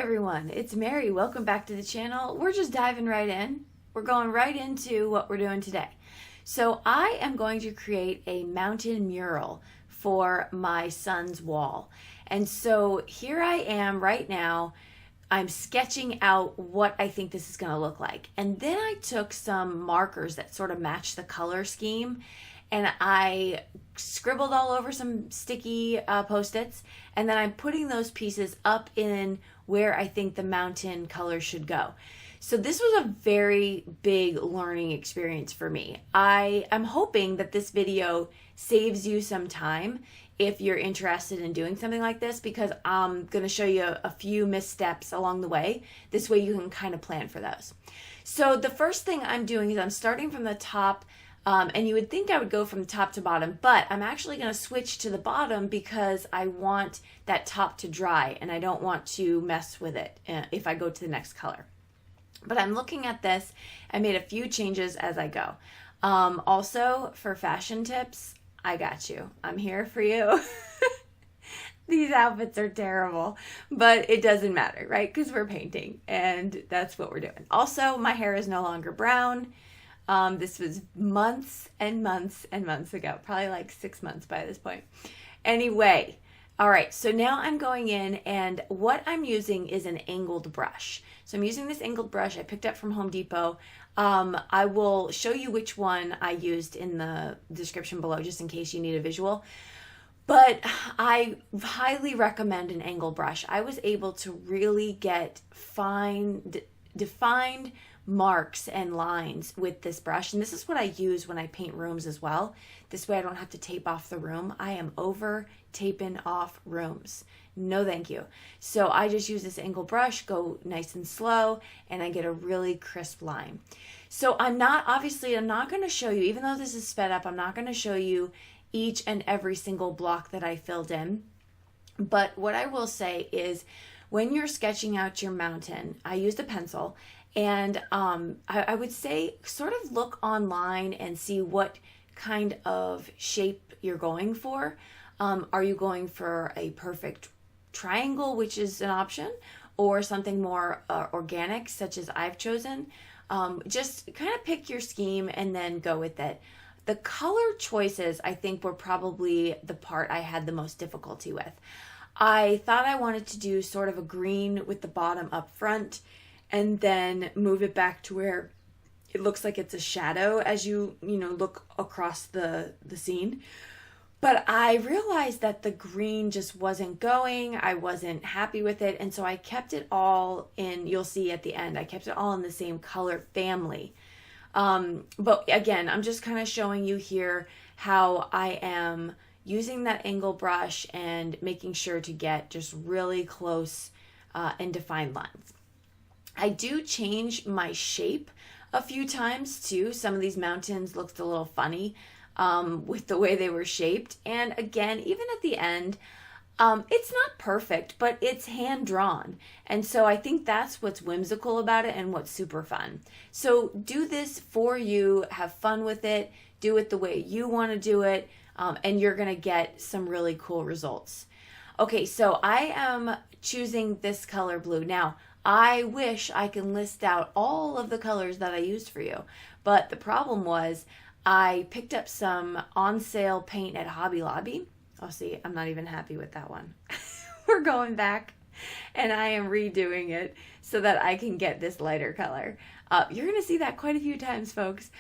everyone, it's Mary. Welcome back to the channel. We're just diving right in. We're going right into what we're doing today. So I am going to create a mountain mural for my son's wall. And so here I am right now. I'm sketching out what I think this is going to look like. And then I took some markers that sort of match the color scheme and I scribbled all over some sticky Post-its, and then I'm putting those pieces up in where I think the mountain color should go. So this was a very big learning experience for me. I'm hoping that this video saves you some time if you're interested in doing something like this, because I'm going to show you a few missteps along the way. This way you can kind of plan for those. So the first thing I'm doing is I'm starting from the top. And you would think I would go from top to bottom, but I'm actually going to switch to the bottom because I want that top to dry and I don't want to mess with it if I go to the next color. But I'm looking at this. I made a few changes as I go. Also, for fashion tips, I got you. I'm here for you. These outfits are terrible, but it doesn't matter, right? Because we're painting and that's what we're doing. Also, my hair is no longer brown. This was months and months and months ago, probably like 6 months by this point. Anyway, all right, so now I'm going in and what I'm using is an angled brush. So I'm using this angled brush I picked up from Home Depot. I will show you which one I used in the description below just in case you need a visual. But I highly recommend an angled brush. I was able to really get fine, defined marks and lines with this brush, and this is what I use when I paint rooms as well. This way I don't have to tape off the room. I am over taping off rooms. No thank you. So I just use this angle brush, go nice and slow, and I get a really crisp line. So I'm not going to show you, even though this is sped up, I'm not going to show you each and every single block that I filled in. But what I will say is when you're sketching out your mountain, I used a pencil. And I would say sort of look online and see what kind of shape you're going for. Are you going for a perfect triangle, which is an option, or something more organic, such as I've chosen? Just kind of pick your scheme and then go with it. The color choices, I think, were probably the part I had the most difficulty with. I thought I wanted to do sort of a green with the bottom up front, and then move it back to where it looks like it's a shadow as you look across the scene. But I realized that the green just wasn't going. I wasn't happy with it. And so I kept it all in, you'll see at the end, I kept it all in the same color family. But again, I'm just kind of showing you here how I am using that angle brush and making sure to get just really close and defined lines. I do change my shape a few times too. Some of these mountains looked a little funny with the way they were shaped. And again, even at the end, it's not perfect, but it's hand drawn. And so I think that's what's whimsical about it and what's super fun. So do this for you, have fun with it, do it the way you want to do it, and you're going to get some really cool results. Okay, so I am choosing this color blue. Now, I wish I can list out all of the colors that I used for you, but the problem was I picked up some on sale paint at Hobby Lobby. Oh, see, I'm not even happy with that one. We're going back and I am redoing it so that I can get this lighter color. You're going to see that quite a few times, folks.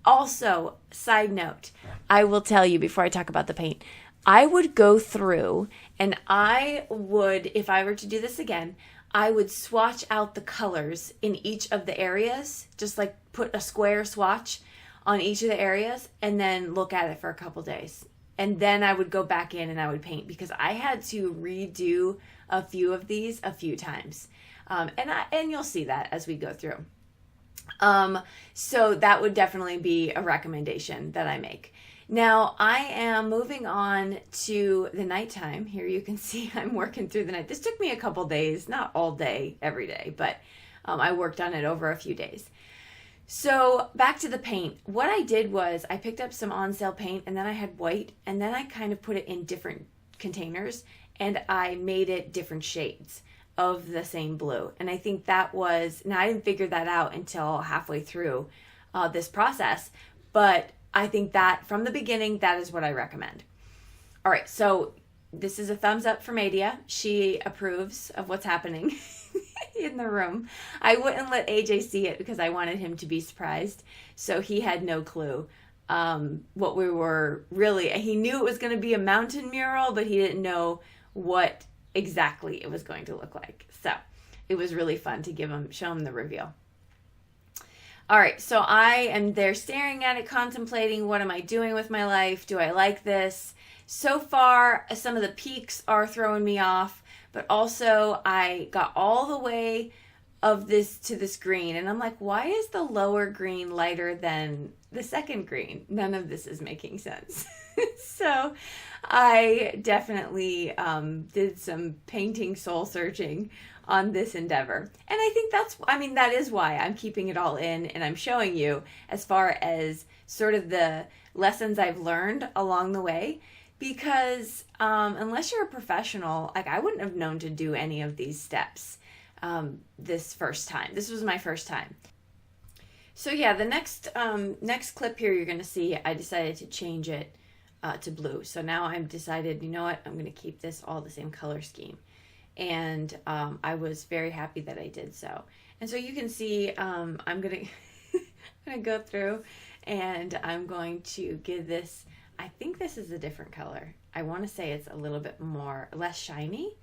Also, side note, I will tell you before I talk about the paint, I would go through and I would, if I were to do this again, I would swatch out the colors in each of the areas, just like put a square swatch on each of the areas and then look at it for a couple days. And then I would go back in and I would paint because I had to redo a few of these a few times. And you'll see that as we go through. So that would definitely be a recommendation that I make. Now I am moving on to the nighttime. Here you can see I'm working through the night. This took me a couple days, not all day, every day, but I worked on it over a few days. So back to the paint. What I did was I picked up some on sale paint and then I had white and then I kind of put it in different containers and I made it different shades. of the same blue. And I think that was, now I didn't figure that out until halfway through this process, but I think that from the beginning, that is what I recommend. All right, so this is a thumbs up from Adia. She approves of what's happening in the room. I wouldn't let AJ see it because I wanted him to be surprised. So he had no clue what we were really, he knew it was going to be a mountain mural, but he didn't know what exactly it was going to look like. So it was really fun to show him the reveal. All right, so I am there staring at it, contemplating, what am I doing with my life? Do I like this? So far, some of the peaks are throwing me off, but also I got all the way of this to this green, and I'm like, why is the lower green lighter than the second green? None of this is making sense. So I definitely did some painting soul searching on this endeavor. And I think that is why I'm keeping it all in and I'm showing you as far as sort of the lessons I've learned along the way. Because unless you're a professional, like I wouldn't have known to do any of these steps this first time. This was my first time. So yeah, the next clip here you're going to see, I decided to change it to blue. So now I've decided, you know what, I'm going to keep this all the same color scheme. And I was very happy that I did so. And so you can see I'm going to go through and I'm going to give this, I think this is a different color. I want to say it's a little bit less shiny,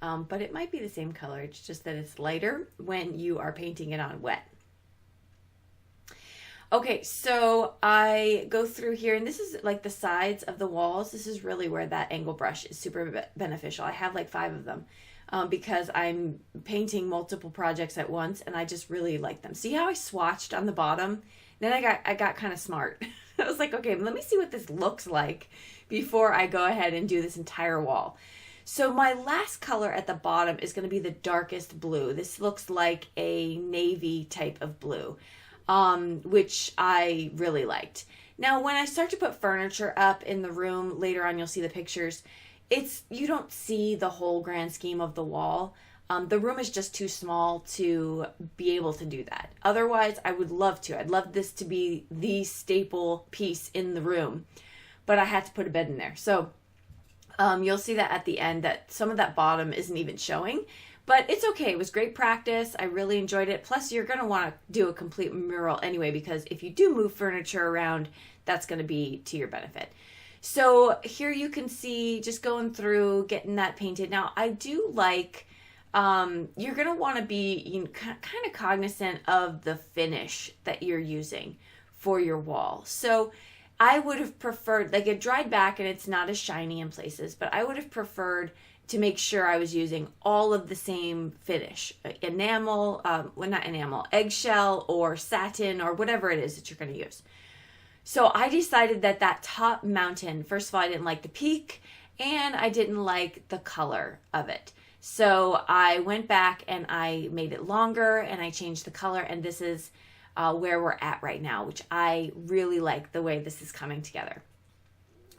but it might be the same color. It's just that it's lighter when you are painting it on wet. Okay, so I go through here, and this is like the sides of the walls. This is really where that angle brush is super beneficial. I have like 5 of them because I'm painting multiple projects at once, and I just really like them. See how I swatched on the bottom? Then I got kind of smart. I was like, okay, let me see what this looks like before I go ahead and do this entire wall. So my last color at the bottom is going to be the darkest blue. This looks like a navy type of blue, which I really liked. Now, when I start to put furniture up in the room, later on you'll see the pictures, you don't see the whole grand scheme of the wall. The room is just too small to be able to do that. Otherwise, I would love to. I'd love this to be the staple piece in the room, but I had to put a bed in there. So you'll see that at the end that some of that bottom isn't even showing, but it's okay. It was great practice. I really enjoyed it. Plus, you're going to want to do a complete mural anyway, because if you do move furniture around, that's going to be to your benefit. So here you can see just going through, getting that painted. Now, I do like... you're going to want to be kind of cognizant of the finish that you're using for your wall. So I would have preferred, like, it dried back and it's not as shiny in places, but I would have preferred to make sure I was using all of the same finish, enamel, well, not enamel, eggshell or satin or whatever it is that you're going to use. So I decided that top mountain, first of all, I didn't like the peak and I didn't like the color of it. So I went back and I made it longer and I changed the color, and this is where we're at right now, which I really like the way this is coming together.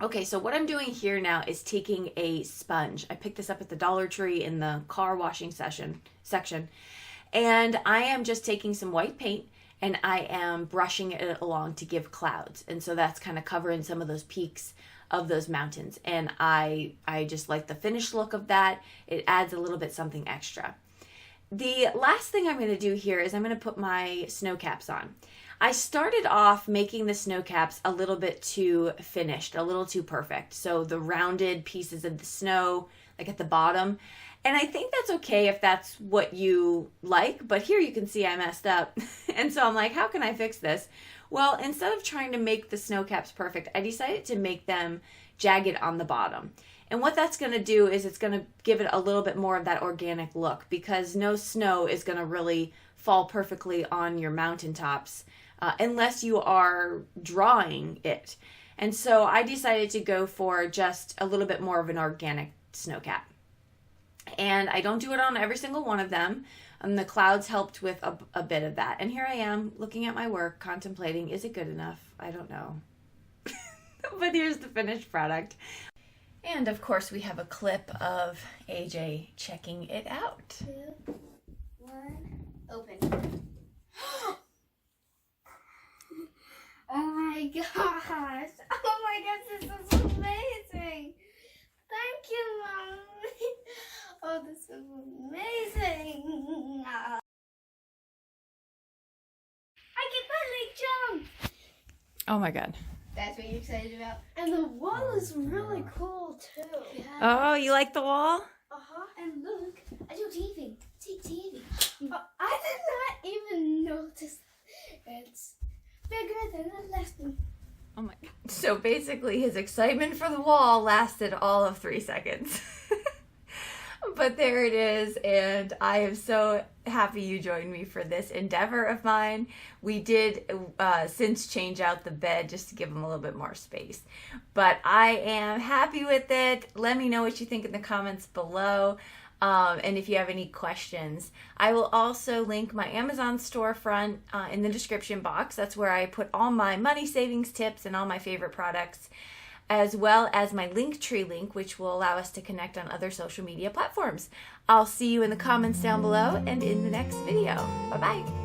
Okay, so what I'm doing here now is taking a sponge. I picked this up at the Dollar Tree in the car washing section, and I am just taking some white paint and I am brushing it along to give clouds. And so that's kind of covering some of those peaks of those mountains, and I just like the finished look of that. It adds a little bit something extra. The last thing I'm going to do here is I'm going to put my snow caps on. I started off making the snow caps a little bit too finished, a little too perfect. So the rounded pieces of the snow, like at the bottom, and I think that's okay if that's what you like, but here you can see I messed up. And so I'm like, how can I fix this? Well, instead of trying to make the snow caps perfect, I decided to make them jagged on the bottom. And what that's going to do is it's going to give it a little bit more of that organic look, because no snow is going to really fall perfectly on your mountaintops unless you are drawing it. And so I decided to go for just a little bit more of an organic snow cap. And I don't do it on every single one of them. And the clouds helped with a bit of that. And here I am looking at my work, contemplating, is it good enough? I don't know. But here's the finished product. And of course we have a clip of AJ checking it out. 2, 1, open. Oh my gosh. Oh my gosh, this is amazing. Thank you, Mom. Oh, this is amazing. I can finally jump. Oh my God. That's what you're excited about. And the wall is really cool too. Yeah. Oh, you like the wall? And look, I do TV. See TV. Oh, I did not even notice. It's bigger than the last one. Oh my God. So basically his excitement for the wall lasted all of 3 seconds. But there it is, and I am so happy you joined me for this endeavor of mine. We did since change out the bed just to give him a little bit more space. But I am happy with it. Let me know what you think in the comments below. And if you have any questions, I will also link my Amazon storefront in the description box. That's where I put all my money savings tips and all my favorite products, as well as my Linktree link, which will allow us to connect on other social media platforms. I'll see you in the comments down below and in the next video. Bye-bye.